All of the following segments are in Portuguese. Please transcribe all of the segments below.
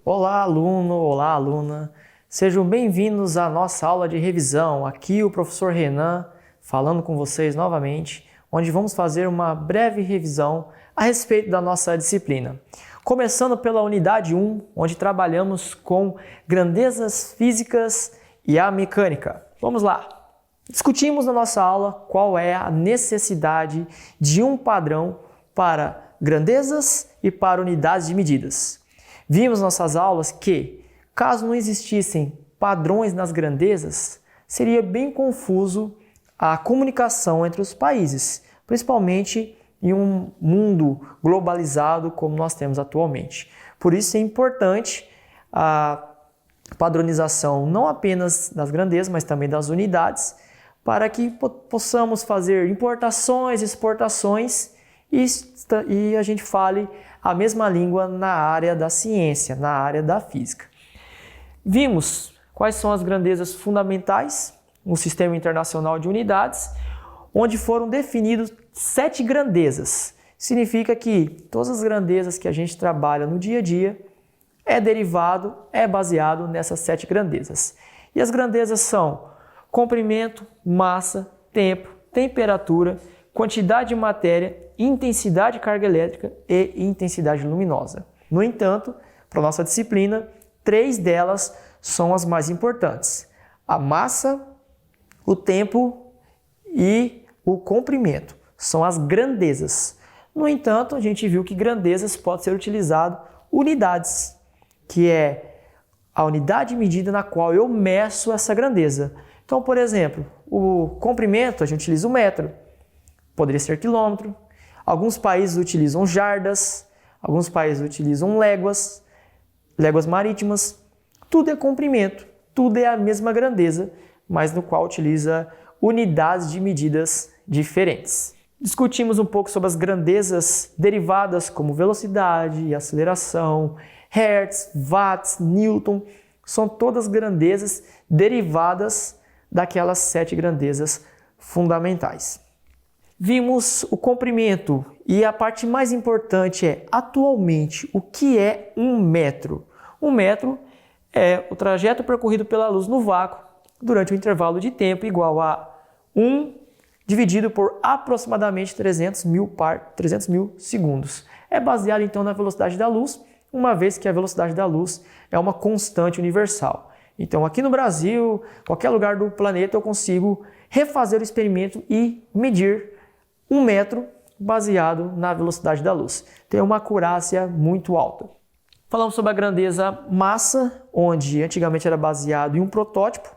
Olá, aluno, olá, aluna. Sejam bem-vindos à nossa aula de revisão. Aqui o professor Renan falando com vocês novamente, onde vamos fazer uma breve revisão a respeito da nossa disciplina. Começando pela unidade 1, onde trabalhamos com grandezas físicas e a mecânica. Vamos lá! Discutimos na nossa aula qual é a necessidade de um padrão para grandezas e para unidades de medidas. Vimos nas nossas aulas que, caso não existissem padrões nas grandezas, seria bem confuso a comunicação entre os países, principalmente em um mundo globalizado como nós temos atualmente. Por isso é importante a padronização não apenas das grandezas, mas também das unidades, para que possamos fazer importações, exportações e a gente fale a mesma língua na área da ciência, na área da física. Vimos quais são as grandezas fundamentais no Sistema Internacional de Unidades, onde foram definidos 7 grandezas. Significa que todas as grandezas que a gente trabalha no dia a dia é baseado nessas 7 grandezas. E as grandezas são comprimento, massa, tempo, temperatura, quantidade de matéria, intensidade de carga elétrica e intensidade luminosa. No entanto, para a nossa disciplina, 3 delas são as mais importantes: a massa, o tempo e o comprimento. São as grandezas. No entanto, a gente viu que grandezas pode ser utilizado unidades, que é a unidade de medida na qual eu meço essa grandeza. Então, por exemplo, o comprimento a gente utiliza o metro, poderia ser quilômetro. Alguns países utilizam jardas, alguns países utilizam léguas marítimas. Tudo é comprimento, tudo é a mesma grandeza, mas no qual utiliza unidades de medidas diferentes. Discutimos um pouco sobre as grandezas derivadas como velocidade, aceleração, hertz, watts, newton. São todas grandezas derivadas daquelas 7 grandezas fundamentais. Vimos o comprimento e a parte mais importante é, atualmente, o que é um metro? Um metro é o trajeto percorrido pela luz no vácuo durante um intervalo de tempo igual a 1 dividido por aproximadamente 300 mil segundos. É baseado então na velocidade da luz, uma vez que a velocidade da luz é uma constante universal. Então aqui no Brasil, qualquer lugar do planeta eu consigo refazer o experimento e medir 1 metro baseado na velocidade da luz. Tem uma acurácia muito alta. Falamos sobre a grandeza massa, onde antigamente era baseado em um protótipo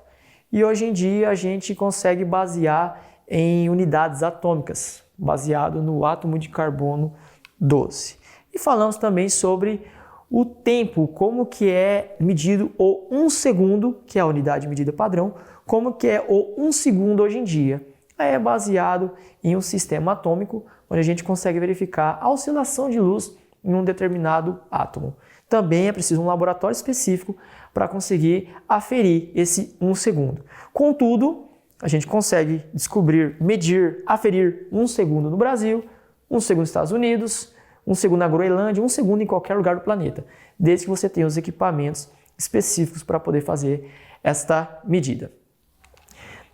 e hoje em dia a gente consegue basear em unidades atômicas, baseado no átomo de carbono 12. E falamos também sobre o tempo, como que é medido o 1 segundo, que é a unidade de medida padrão, como que é o 1 segundo hoje em dia. É baseado em um sistema atômico, onde a gente consegue verificar a oscilação de luz em um determinado átomo. Também é preciso um laboratório específico para conseguir aferir esse 1 segundo. Contudo, a gente consegue aferir 1 segundo no Brasil, 1 segundo nos Estados Unidos, 1 segundo na Groenlândia, 1 segundo em qualquer lugar do planeta, desde que você tenha os equipamentos específicos para poder fazer esta medida.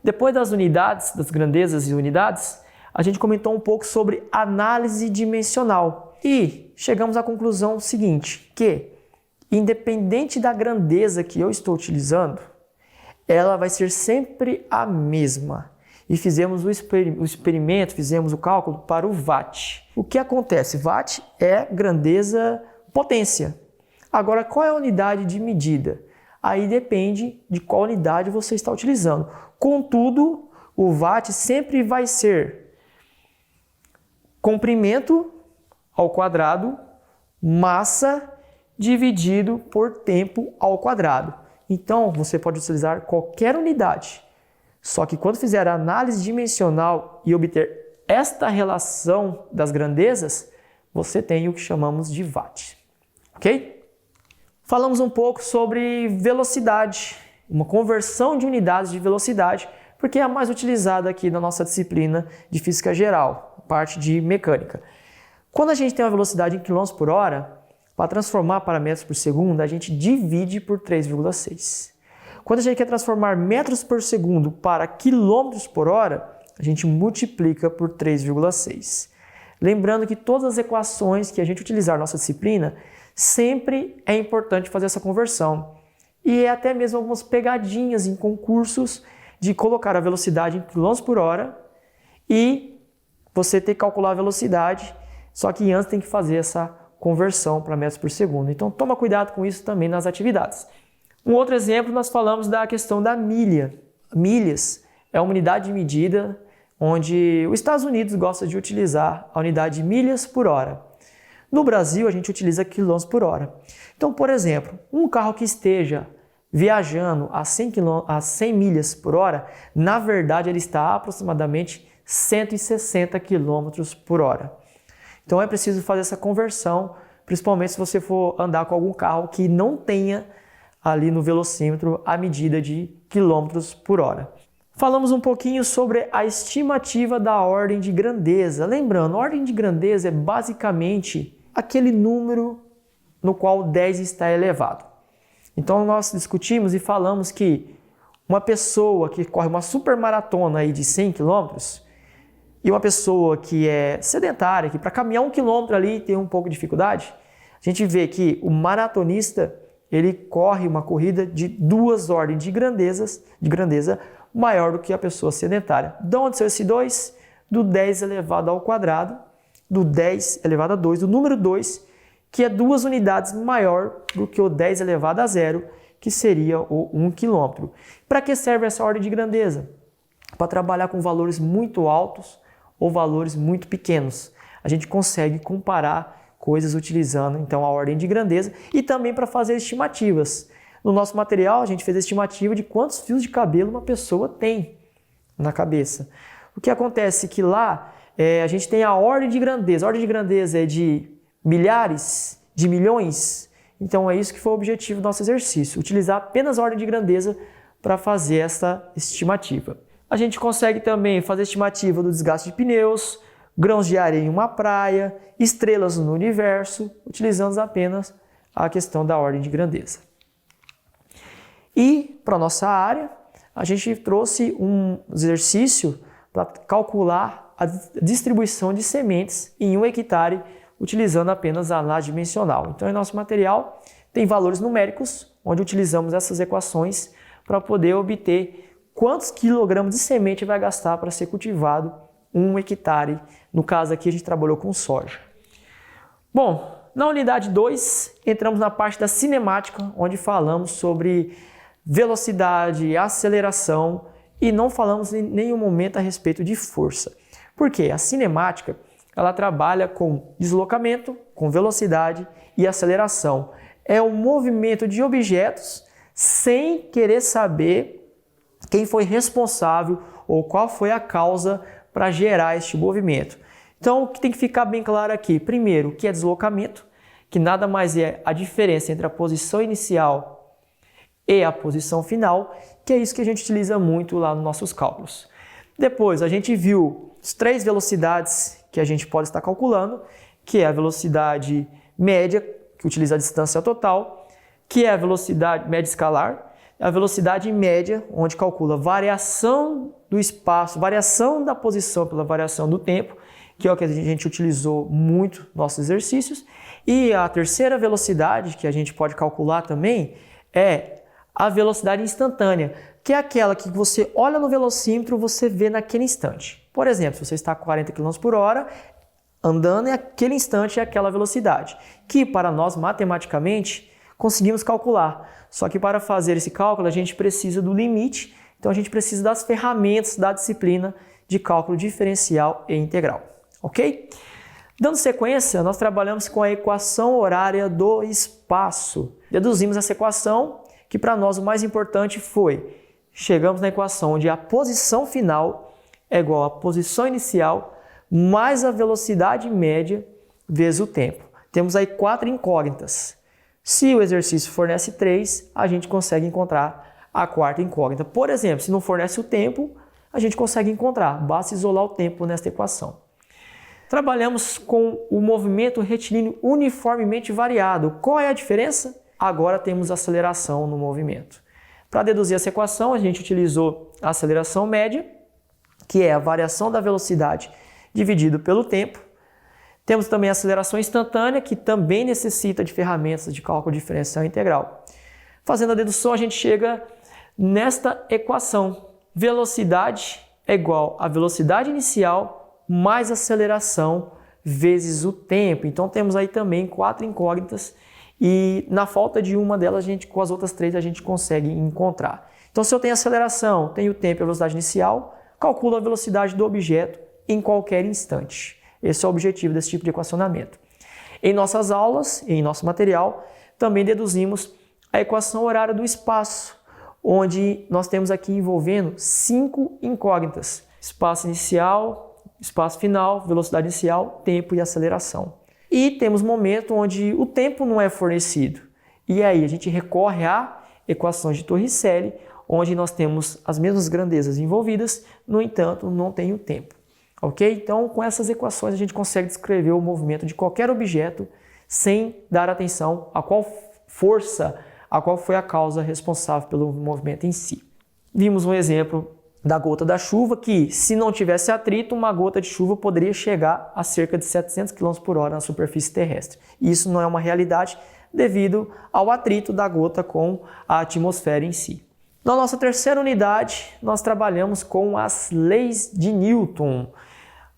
Depois das unidades, das grandezas e unidades, a gente comentou um pouco sobre análise dimensional e chegamos à conclusão seguinte, que independente da grandeza que eu estou utilizando, ela vai ser sempre a mesma. E fizemos o experimento, fizemos o cálculo para o watt. O que acontece? Watt é grandeza potência. Agora, qual é a unidade de medida? Aí depende de qual unidade você está utilizando. Contudo, o watt sempre vai ser comprimento ao quadrado, massa dividido por tempo ao quadrado. Então, você pode utilizar qualquer unidade. Só que quando fizer a análise dimensional e obter esta relação das grandezas, você tem o que chamamos de watt. Ok? Falamos um pouco sobre velocidade, uma conversão de unidades de velocidade, porque é a mais utilizada aqui na nossa disciplina de física geral, parte de mecânica. Quando a gente tem uma velocidade em km por hora, para transformar para metros por segundo, a gente divide por 3,6. Quando a gente quer transformar metros por segundo para quilômetros por hora, a gente multiplica por 3,6. Lembrando que todas as equações que a gente utilizar na nossa disciplina, sempre é importante fazer essa conversão. E até mesmo algumas pegadinhas em concursos de colocar a velocidade em quilômetros por hora e você ter que calcular a velocidade, só que antes tem que fazer essa conversão para metros por segundo. Então toma cuidado com isso também nas atividades. Um outro exemplo, nós falamos da questão da milha. Milhas é uma unidade de medida onde os Estados Unidos gosta de utilizar a unidade de milhas por hora. No Brasil, a gente utiliza quilômetros por hora. Então, por exemplo, um carro que esteja viajando a 100 milhas por hora, na verdade ele está a aproximadamente 160 quilômetros por hora. Então é preciso fazer essa conversão, principalmente se você for andar com algum carro que não tenha ali no velocímetro a medida de quilômetros por hora. Falamos um pouquinho sobre a estimativa da ordem de grandeza. Lembrando, a ordem de grandeza é basicamente aquele número no qual 10 está elevado. Então nós discutimos e falamos que uma pessoa que corre uma supermaratona aí de 100 km e uma pessoa que é sedentária, que para caminhar 1 km ali tem um pouco de dificuldade, a gente vê que o maratonista ele corre uma corrida de 2 ordens de grandeza maior do que a pessoa sedentária. De onde saiu esse 2? Do 10 elevado ao quadrado, do 10 elevado a 2, do número 2, que é 2 unidades maior do que o 10 elevado a 0, que seria o 1 km. Para que serve essa ordem de grandeza? Para trabalhar com valores muito altos ou valores muito pequenos. A gente consegue comparar coisas utilizando então a ordem de grandeza e também para fazer estimativas. No nosso material a gente fez a estimativa de quantos fios de cabelo uma pessoa tem na cabeça. O que acontece é que lá a gente tem a ordem de grandeza. A ordem de grandeza é de milhares, de milhões. Então é isso que foi o objetivo do nosso exercício, utilizar apenas a ordem de grandeza para fazer essa estimativa. A gente consegue também fazer a estimativa do desgaste de pneus, grãos de areia em uma praia, estrelas no universo, utilizando apenas a questão da ordem de grandeza. E para a nossa área, a gente trouxe um exercício para calcular a distribuição de sementes em 1 hectare, utilizando apenas a análise dimensional. Então, em nosso material tem valores numéricos, onde utilizamos essas equações para poder obter quantos quilogramas de semente vai gastar para ser cultivado 1 hectare. No caso aqui, a gente trabalhou com soja. Bom, na unidade 2, entramos na parte da cinemática, onde falamos sobre velocidade, aceleração e não falamos em nenhum momento a respeito de força. Por quê? A cinemática ela trabalha com deslocamento, com velocidade e aceleração. É o movimento de objetos sem querer saber quem foi responsável ou qual foi a causa para gerar este movimento. Então, o que tem que ficar bem claro aqui, primeiro, o que é deslocamento, que nada mais é a diferença entre a posição inicial e a posição final, que é isso que a gente utiliza muito lá nos nossos cálculos. Depois, a gente viu as 3 velocidades que a gente pode estar calculando, que é a velocidade média, que utiliza a distância total, que é a velocidade média escalar, a velocidade média, onde calcula variação do espaço, variação da posição pela variação do tempo, que é o que a gente utilizou muito nos nossos exercícios. E a terceira velocidade, que a gente pode calcular também, é a velocidade instantânea, que é aquela que você olha no velocímetro, você vê naquele instante. Por exemplo, se você está a 40 km por hora, andando em aquele instante é aquela velocidade, que para nós, matematicamente, conseguimos calcular. Só que para fazer esse cálculo, a gente precisa do limite, então a gente precisa das ferramentas da disciplina de cálculo diferencial e integral. Ok? Dando sequência, nós trabalhamos com a equação horária do espaço. Deduzimos essa equação, que para nós o mais importante foi, chegamos na equação onde a posição final é igual à posição inicial mais a velocidade média vezes o tempo. Temos aí 4 incógnitas. Se o exercício fornece 3, a gente consegue encontrar a 4ª incógnita. Por exemplo, se não fornece o tempo, a gente consegue encontrar. Basta isolar o tempo nesta equação. Trabalhamos com o movimento retilíneo uniformemente variado. Qual é a diferença? Agora temos aceleração no movimento. Para deduzir essa equação, a gente utilizou a aceleração média, que é a variação da velocidade dividido pelo tempo. Temos também a aceleração instantânea, que também necessita de ferramentas de cálculo diferencial integral. Fazendo a dedução, a gente chega nesta equação. Velocidade é igual a velocidade inicial mais aceleração vezes o tempo. Então temos aí também 4 incógnitas e na falta de uma delas, com as outras 3 a gente consegue encontrar. Então se eu tenho aceleração, tenho tempo e a velocidade inicial, calculo a velocidade do objeto em qualquer instante. Esse é o objetivo desse tipo de equacionamento. Em nossas aulas, em nosso material, também deduzimos a equação horária do espaço, onde nós temos aqui envolvendo 5 incógnitas: espaço inicial, espaço final, velocidade inicial, tempo e aceleração. E temos momento onde o tempo não é fornecido. E aí a gente recorre a equações de Torricelli, onde nós temos as mesmas grandezas envolvidas, no entanto, não tem o tempo. Ok? Então, com essas equações, a gente consegue descrever o movimento de qualquer objeto sem dar atenção a qual força, a qual foi a causa responsável pelo movimento em si. Vimos um exemplo da gota da chuva, que se não tivesse atrito, uma gota de chuva poderia chegar a cerca de 700 km por hora na superfície terrestre. E isso não é uma realidade devido ao atrito da gota com a atmosfera em si. Na nossa terceira unidade, nós trabalhamos com as leis de Newton.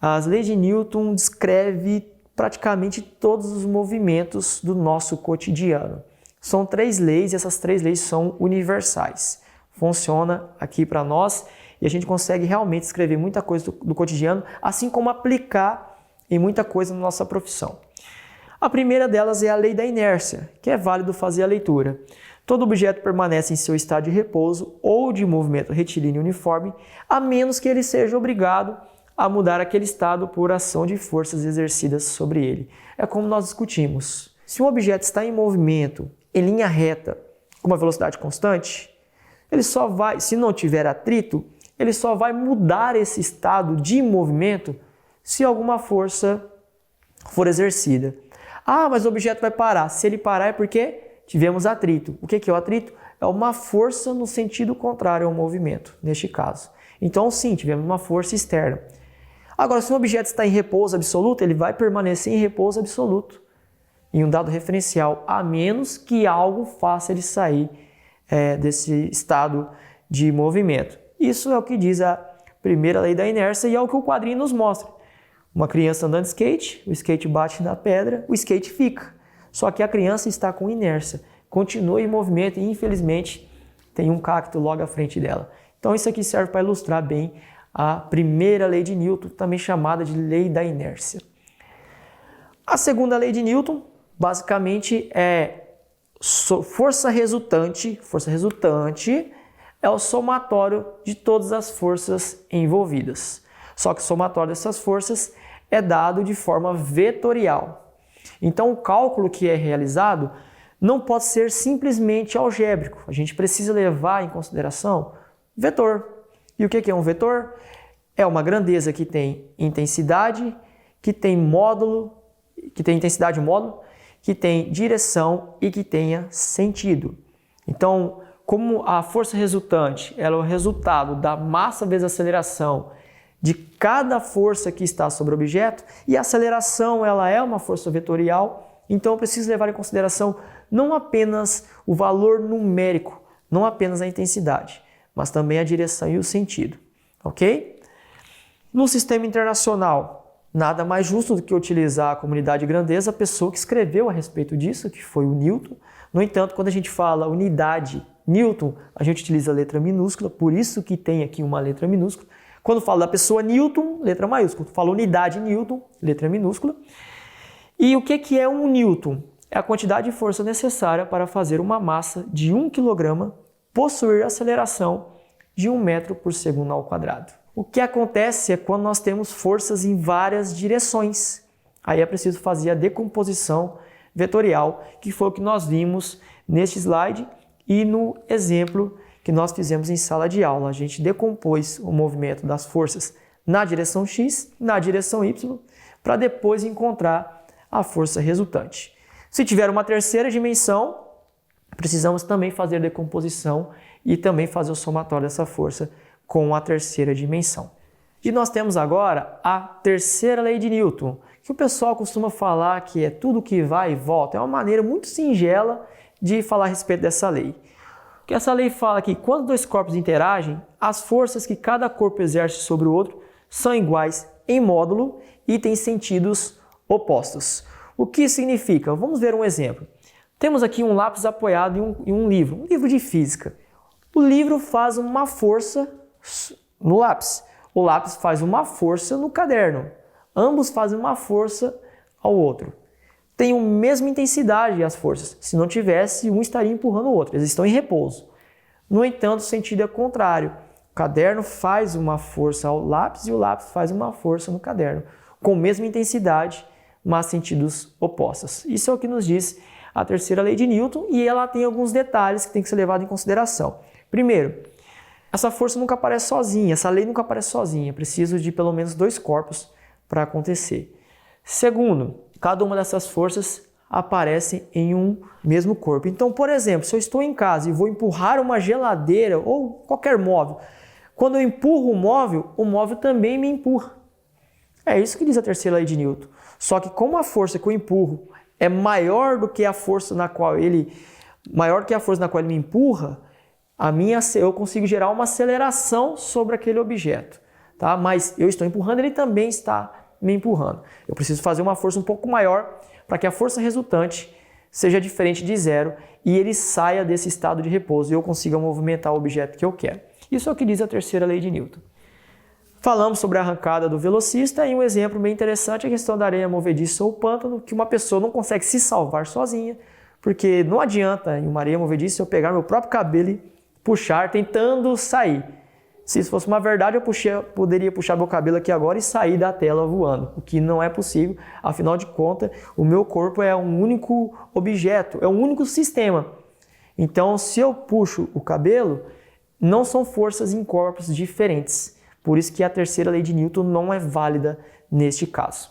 As leis de Newton descrevem praticamente todos os movimentos do nosso cotidiano. São 3 leis e essas 3 leis são universais. Funciona aqui para nós e a gente consegue realmente escrever muita coisa do cotidiano, assim como aplicar em muita coisa na nossa profissão. A primeira delas é a lei da inércia, que é válido fazer a leitura. Todo objeto permanece em seu estado de repouso ou de movimento retilíneo uniforme, a menos que ele seja obrigado a mudar aquele estado por ação de forças exercidas sobre ele. É como nós discutimos. Se um objeto está em movimento em linha reta com uma velocidade constante, ele só vai, se não tiver atrito, ele só vai mudar esse estado de movimento se alguma força for exercida. Ah, mas o objeto vai parar. Se ele parar é porque tivemos atrito. O que é o atrito? É uma força no sentido contrário ao movimento, neste caso. Então sim, tivemos uma força externa. Agora, se um objeto está em repouso absoluto, ele vai permanecer em repouso absoluto, em um dado referencial, a menos que algo faça ele sair desse estado de movimento. Isso é o que diz a primeira lei da inércia e é o que o quadrinho nos mostra. Uma criança andando de skate, o skate bate na pedra, o skate fica. Só que a criança está com inércia, continua em movimento e, infelizmente, tem um cacto logo à frente dela. Então, isso aqui serve para ilustrar bem a primeira lei de Newton, também chamada de lei da inércia. A segunda lei de Newton, basicamente, é força resultante. Força resultante é o somatório de todas as forças envolvidas. Só que o somatório dessas forças é dado de forma vetorial. Então, o cálculo que é realizado não pode ser simplesmente algébrico. A gente precisa levar em consideração vetor. E o que é um vetor? É uma grandeza que tem intensidade, que tem módulo, que tem intensidade e módulo, que tem direção e que tenha sentido. Então, como a força resultante ela é o resultado da massa vezes a aceleração de cada força que está sobre o objeto, e a aceleração ela é uma força vetorial, então eu preciso levar em consideração não apenas o valor numérico, não apenas a intensidade, mas também a direção e o sentido, ok? No sistema internacional, nada mais justo do que utilizar a comunidade de grandeza, a pessoa que escreveu a respeito disso, que foi o Newton. No entanto, quando a gente fala unidade Newton, a gente utiliza a letra minúscula, por isso que tem aqui uma letra minúscula. Quando fala da pessoa Newton, letra maiúscula. Quando fala unidade Newton, letra minúscula. E o que é um Newton? É a quantidade de força necessária para fazer uma massa de 1 kg possuir aceleração de 1 metro por segundo ao quadrado. O que acontece é quando nós temos forças em várias direções. Aí é preciso fazer a decomposição vetorial, que foi o que nós vimos neste slide e no exemplo que nós fizemos em sala de aula. A gente decompôs o movimento das forças na direção X, na direção Y, para depois encontrar a força resultante. Se tiver uma terceira dimensão, precisamos também fazer a decomposição e também fazer o somatório dessa força com a terceira dimensão. E nós temos agora a terceira lei de Newton, que o pessoal costuma falar que é tudo que vai e volta. É uma maneira muito singela de falar a respeito dessa lei. Que essa lei fala que quando dois corpos interagem, as forças que cada corpo exerce sobre o outro são iguais em módulo e têm sentidos opostos. O que significa? Vamos ver um exemplo. Temos aqui um lápis apoiado em um livro de física. O livro faz uma força no lápis. O lápis faz uma força no caderno. Ambos fazem uma força ao outro. Tem a mesma intensidade as forças. Se não tivesse, um estaria empurrando o outro. Eles estão em repouso. No entanto, o sentido é contrário. O caderno faz uma força ao lápis e o lápis faz uma força no caderno. Com a mesma intensidade, mas sentidos opostos. Isso é o que nos diz a terceira lei de Newton e ela tem alguns detalhes que tem que ser levado em consideração. Primeiro, essa força nunca aparece sozinha, essa lei nunca aparece sozinha. Preciso de pelo menos dois corpos para acontecer. Segundo, cada uma dessas forças aparece em um mesmo corpo. Então, por exemplo, se eu estou em casa e vou empurrar uma geladeira ou qualquer móvel, quando eu empurro o móvel também me empurra. É isso que diz a terceira lei de Newton. Só que como a força que eu empurro é maior do que a força na qual ele me empurra, eu consigo gerar uma aceleração sobre aquele objeto, tá? Mas eu estou empurrando, ele também está me empurrando. Eu preciso fazer uma força um pouco maior para que a força resultante seja diferente de zero e ele saia desse estado de repouso e eu consiga movimentar o objeto que eu quero. Isso é o que diz a terceira lei de Newton. Falamos sobre a arrancada do velocista e um exemplo bem interessante é a questão da areia movediça ou pântano, que uma pessoa não consegue se salvar sozinha, porque não adianta em uma areia movediça eu pegar meu próprio cabelo e puxar tentando sair. Se isso fosse uma verdade, eu poderia puxar meu cabelo aqui agora e sair da tela voando, o que não é possível, afinal de contas, o meu corpo é um único objeto, é um único sistema. Então, se eu puxo o cabelo, não são forças em corpos diferentes. Por isso que a terceira lei de Newton não é válida neste caso.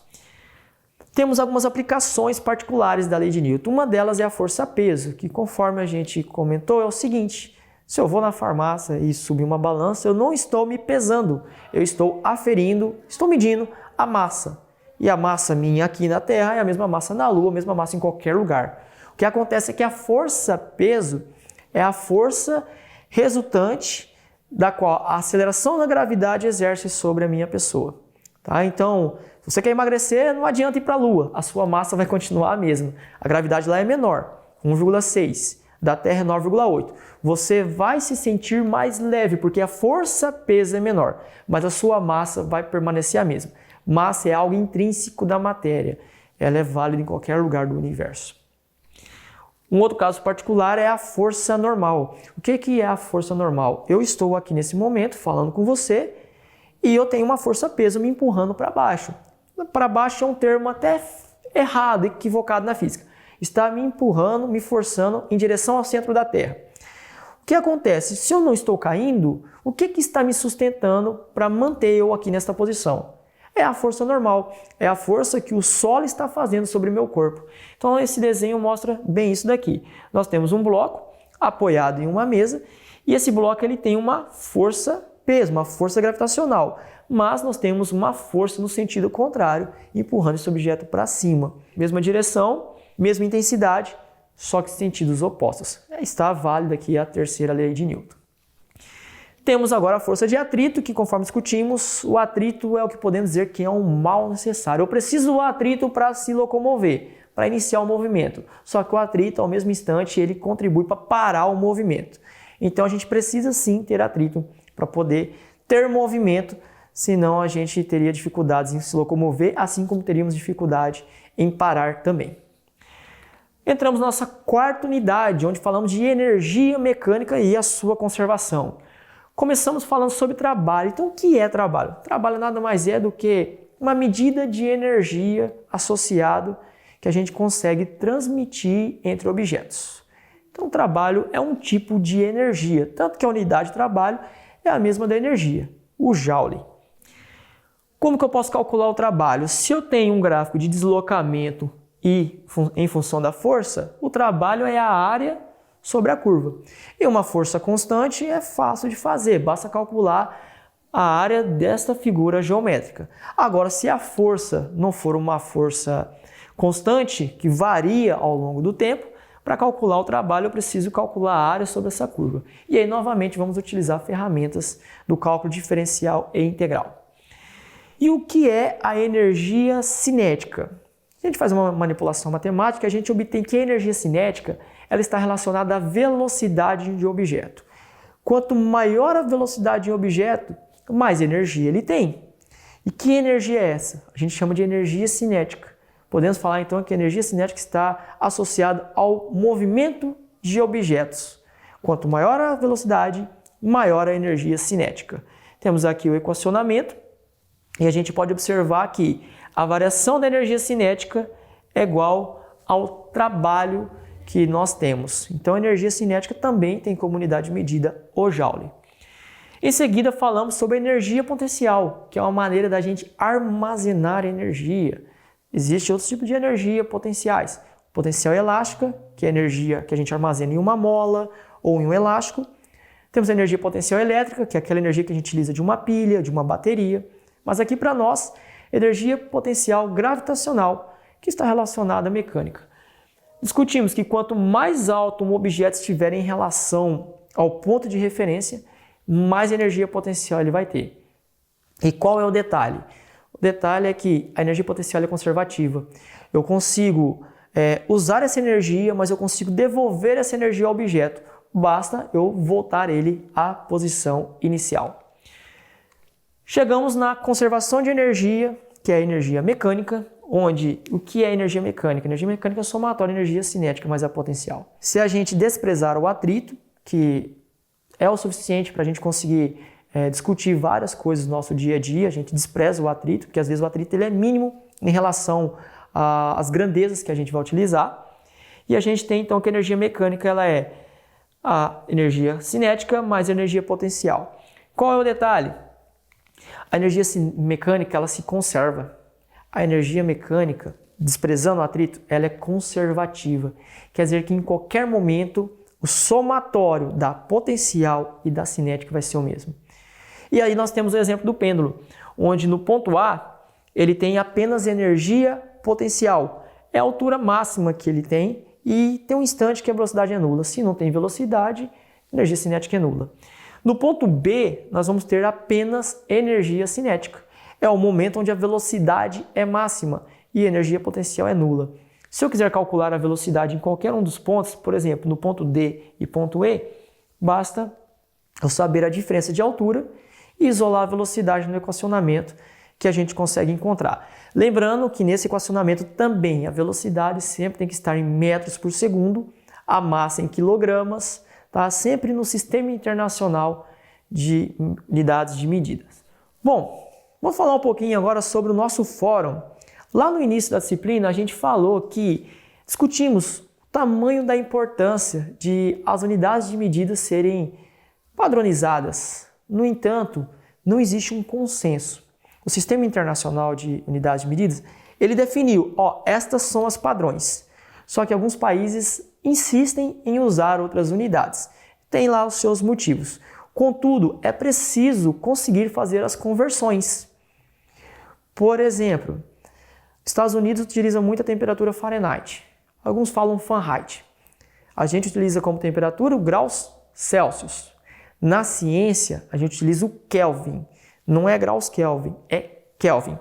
Temos algumas aplicações particulares da lei de Newton. Uma delas é a força-peso, que conforme a gente comentou é o seguinte: se eu vou na farmácia e subir uma balança, eu não estou me pesando, eu estou aferindo, estou medindo a massa. E a massa minha aqui na Terra é a mesma massa na Lua, a mesma massa em qualquer lugar. O que acontece é que a força-peso é a força resultante da qual a aceleração da gravidade exerce sobre a minha pessoa. Tá? Então, se você quer emagrecer, não adianta ir para a Lua, a sua massa vai continuar a mesma. A gravidade lá é menor, 1,6, da Terra é 9,8. Você vai se sentir mais leve, porque a força-peso é menor, mas a sua massa vai permanecer a mesma. Massa é algo intrínseco da matéria, ela é válida em qualquer lugar do universo. Um outro caso particular é a força normal. O que é a força normal? Eu estou aqui nesse momento falando com você e eu tenho uma força-peso me empurrando para baixo. Para baixo é um termo até errado, equivocado na física. Está me empurrando, me forçando em direção ao centro da Terra. O que acontece? Se eu não estou caindo, o que está me sustentando para manter eu aqui nesta posição? É a força normal, é a força que o solo está fazendo sobre o meu corpo. Então esse desenho mostra bem isso daqui. Nós temos um bloco apoiado em uma mesa e esse bloco ele tem uma força-peso, uma força gravitacional. Mas nós temos uma força no sentido contrário, empurrando esse objeto para cima. Mesma direção, mesma intensidade, só que sentidos opostos. Está válida aqui a terceira lei de Newton. Temos agora a força de atrito, que conforme discutimos, o atrito é o que podemos dizer que é um mal necessário. Eu preciso do atrito para se locomover, para iniciar o movimento. Só que o atrito, ao mesmo instante, ele contribui para parar o movimento. Então a gente precisa sim ter atrito para poder ter movimento, senão a gente teria dificuldades em se locomover, assim como teríamos dificuldade em parar também. Entramos na nossa quarta unidade, onde falamos de energia mecânica e a sua conservação. Começamos falando sobre trabalho. Então, o que é trabalho? Trabalho nada mais é do que uma medida de energia associado que a gente consegue transmitir entre objetos. Então, o trabalho é um tipo de energia, tanto que a unidade de trabalho é a mesma da energia, o joule. Como que eu posso calcular o trabalho? Se eu tenho um gráfico de deslocamento e em função da força, o trabalho é a área sobre a curva. E uma força constante é fácil de fazer, basta calcular a área desta figura geométrica. Agora, se a força não for uma força constante, que varia ao longo do tempo, para calcular o trabalho eu preciso calcular a área sobre essa curva. E aí, novamente, vamos utilizar ferramentas do cálculo diferencial e integral. E o que é a energia cinética? Se a gente faz uma manipulação matemática, a gente obtém que a energia cinética ela está relacionada à velocidade de um objeto. Quanto maior a velocidade de um objeto, mais energia ele tem. E que energia é essa? A gente chama de energia cinética. Podemos falar então que a energia cinética está associada ao movimento de objetos. Quanto maior a velocidade, maior a energia cinética. Temos aqui o equacionamento e a gente pode observar que a variação da energia cinética é igual ao trabalho que nós temos. Então a energia cinética também tem como unidade de medida o Joule. Em seguida falamos sobre a energia potencial, que é uma maneira da gente armazenar energia. Existem outros tipos de energia potenciais. Potencial elástica, que é a energia que a gente armazena em uma mola ou em um elástico. Temos a energia potencial elétrica, que é aquela energia que a gente utiliza de uma pilha, de uma bateria. Mas aqui para nós, energia potencial gravitacional, que está relacionada à mecânica. Discutimos que quanto mais alto um objeto estiver em relação ao ponto de referência, mais energia potencial ele vai ter. E qual é o detalhe? O detalhe é que a energia potencial é conservativa. Eu consigo usar essa energia, mas eu consigo devolver essa energia ao objeto. Basta eu voltar ele à posição inicial. Chegamos na conservação de energia, que é a energia mecânica, onde o que é energia mecânica? Energia mecânica é somatória de energia cinética mais a potencial. Se a gente desprezar o atrito, que é o suficiente para a gente conseguir discutir várias coisas no nosso dia a dia, a gente despreza o atrito, porque às vezes o atrito ele é mínimo em relação às grandezas que a gente vai utilizar. E a gente tem então que a energia mecânica ela é a energia cinética mais a energia potencial. Qual é o detalhe? A energia mecânica ela se conserva. A energia mecânica, desprezando o atrito, ela é conservativa. Quer dizer que em qualquer momento o somatório da potencial e da cinética vai ser o mesmo. E aí nós temos o exemplo do pêndulo, onde no ponto A ele tem apenas energia potencial. É a altura máxima que ele tem e tem um instante que a velocidade é nula. Se não tem velocidade, a energia cinética é nula. No ponto B, nós vamos ter apenas energia cinética. É o momento onde a velocidade é máxima e a energia potencial é nula. Se eu quiser calcular a velocidade em qualquer um dos pontos, por exemplo, no ponto D e ponto E, basta eu saber a diferença de altura e isolar a velocidade no equacionamento que a gente consegue encontrar. Lembrando que nesse equacionamento também a velocidade sempre tem que estar em metros por segundo, a massa em quilogramas, tá? Sempre no Sistema Internacional de Unidades de Medidas. Bom, vamos falar um pouquinho agora sobre o nosso fórum. Lá no início da disciplina, a gente falou que discutimos o tamanho da importância de as unidades de medida serem padronizadas. No entanto, não existe um consenso. O Sistema Internacional de Unidades de Medidas, ele definiu, estas são as padrões. Só que alguns países insistem em usar outras unidades. Tem lá os seus motivos. Contudo, é preciso conseguir fazer as conversões. Por exemplo, Estados Unidos utiliza muito a temperatura Fahrenheit. Alguns falam Fahrenheit. A gente utiliza como temperatura o graus Celsius. Na ciência, a gente utiliza o Kelvin. Não é graus Kelvin, é Kelvin.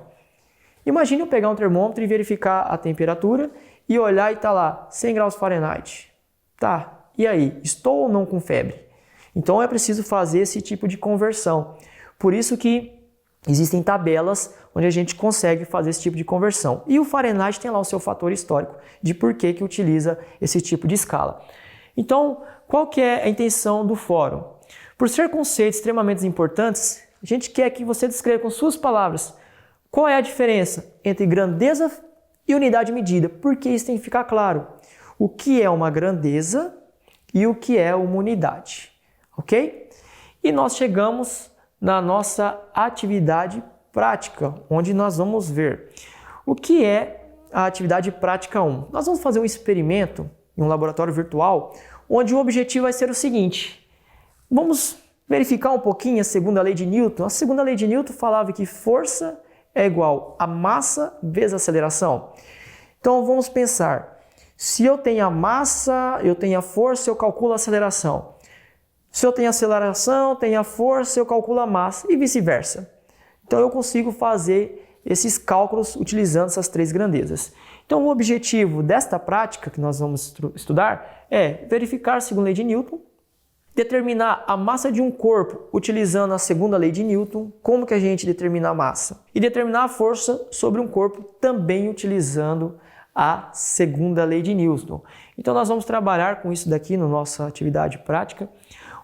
Imagine eu pegar um termômetro e verificar a temperatura e olhar e está lá 100 graus Fahrenheit. Tá, e aí? Estou ou não com febre? Então é preciso fazer esse tipo de conversão. Por isso que existem tabelas onde a gente consegue fazer esse tipo de conversão. E o Fahrenheit tem lá o seu fator histórico de por que utiliza esse tipo de escala. Então, qual que é a intenção do fórum? Por ser conceitos extremamente importantes, a gente quer que você descreva com suas palavras qual é a diferença entre grandeza e unidade de medida, porque isso tem que ficar claro. O que é uma grandeza e o que é uma unidade, ok? E nós chegamos na nossa atividade prática, onde nós vamos ver o que é a atividade prática 1. Nós vamos fazer um experimento em um laboratório virtual, onde o objetivo vai ser o seguinte: vamos verificar um pouquinho a segunda lei de Newton. A segunda lei de Newton falava que força é igual a massa vezes aceleração. Então vamos pensar, se eu tenho a massa, eu tenho a força, eu calculo a aceleração. Se eu tenho a aceleração, tenho a força, eu calculo a massa e vice-versa. Então eu consigo fazer esses cálculos utilizando essas três grandezas. Então o objetivo desta prática que nós vamos estudar é verificar a segunda lei de Newton, determinar a massa de um corpo utilizando a segunda lei de Newton, como que a gente determina a massa, e determinar a força sobre um corpo também utilizando a segunda lei de Newton. Então nós vamos trabalhar com isso daqui na nossa atividade prática,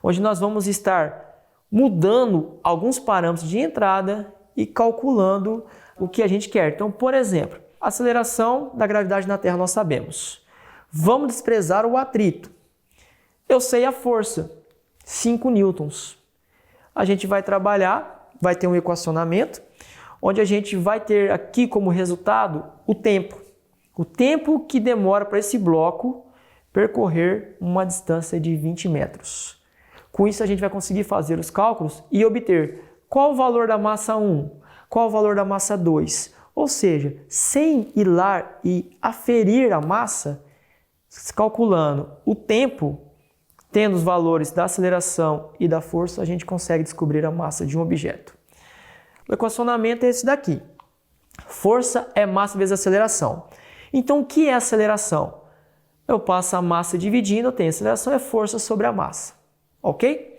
onde nós vamos estar mudando alguns parâmetros de entrada e calculando o que a gente quer. Então, por exemplo, a aceleração da gravidade na Terra nós sabemos. Vamos desprezar o atrito. Eu sei a força, 5 newtons. A gente vai trabalhar, vai ter um equacionamento, onde a gente vai ter aqui como resultado o tempo. O tempo que demora para esse bloco percorrer uma distância de 20 metros. Com isso a gente vai conseguir fazer os cálculos e obter qual o valor da massa 1, qual o valor da massa 2. Ou seja, sem ir lá e aferir a massa, calculando o tempo, tendo os valores da aceleração e da força, a gente consegue descobrir a massa de um objeto. O equacionamento é esse daqui. Força é massa vezes aceleração. Então, o que é aceleração? Eu passo a massa dividindo, eu tenho aceleração é força sobre a massa. Ok?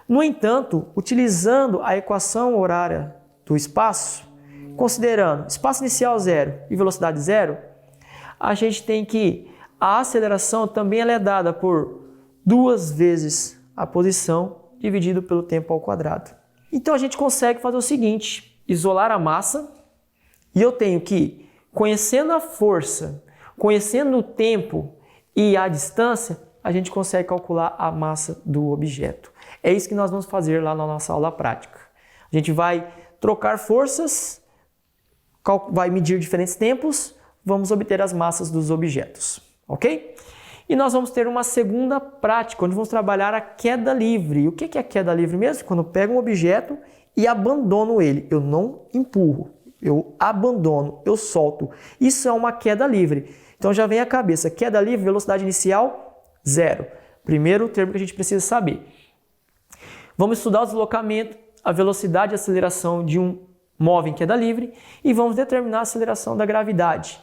No entanto, utilizando a equação horária do espaço, considerando espaço inicial 0 e velocidade 0, a gente tem que a aceleração também ela é dada por 2 vezes a posição dividido pelo tempo ao quadrado. Então a gente consegue fazer o seguinte, isolar a massa, e eu tenho que, conhecendo a força, conhecendo o tempo e a distância, a gente consegue calcular a massa do objeto. É isso que nós vamos fazer lá na nossa aula prática. A gente vai trocar forças, vai medir diferentes tempos, vamos obter as massas dos objetos, ok? E nós vamos ter uma segunda prática, onde vamos trabalhar a queda livre. E o que é a queda livre mesmo? Quando eu pego um objeto e abandono ele. Eu não empurro, eu abandono, eu solto. Isso é uma queda livre. Então já vem à cabeça, queda livre, velocidade inicial, 0. Primeiro termo que a gente precisa saber. Vamos estudar o deslocamento, a velocidade e aceleração de um móvel em queda livre e vamos determinar a aceleração da gravidade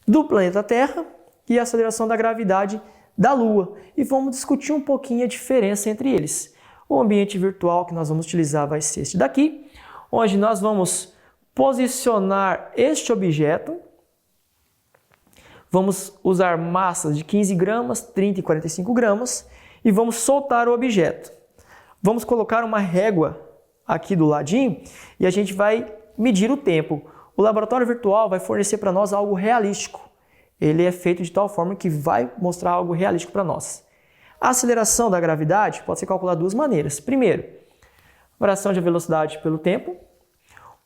do planeta Terra e a aceleração da gravidade da Lua. E vamos discutir um pouquinho a diferença entre eles. O ambiente virtual que nós vamos utilizar vai ser este daqui, onde nós vamos posicionar este objeto. Vamos usar massas de 15 gramas, 30 e 45 gramas e vamos soltar o objeto. Vamos colocar uma régua aqui do ladinho e a gente vai medir o tempo. O laboratório virtual vai fornecer para nós algo realístico. Ele é feito de tal forma que vai mostrar algo realístico para nós. A aceleração da gravidade pode ser calculada de duas maneiras. Primeiro, variação de velocidade pelo tempo,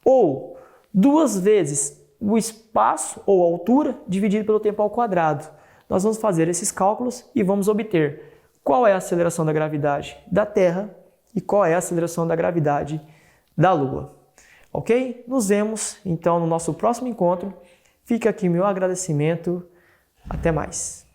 ou 2 vezes o espaço ou altura dividido pelo tempo ao quadrado. Nós vamos fazer esses cálculos e vamos obter qual é a aceleração da gravidade da Terra e qual é a aceleração da gravidade da Lua. Ok? Nos vemos então no nosso próximo encontro. Fica aqui meu agradecimento. Até mais.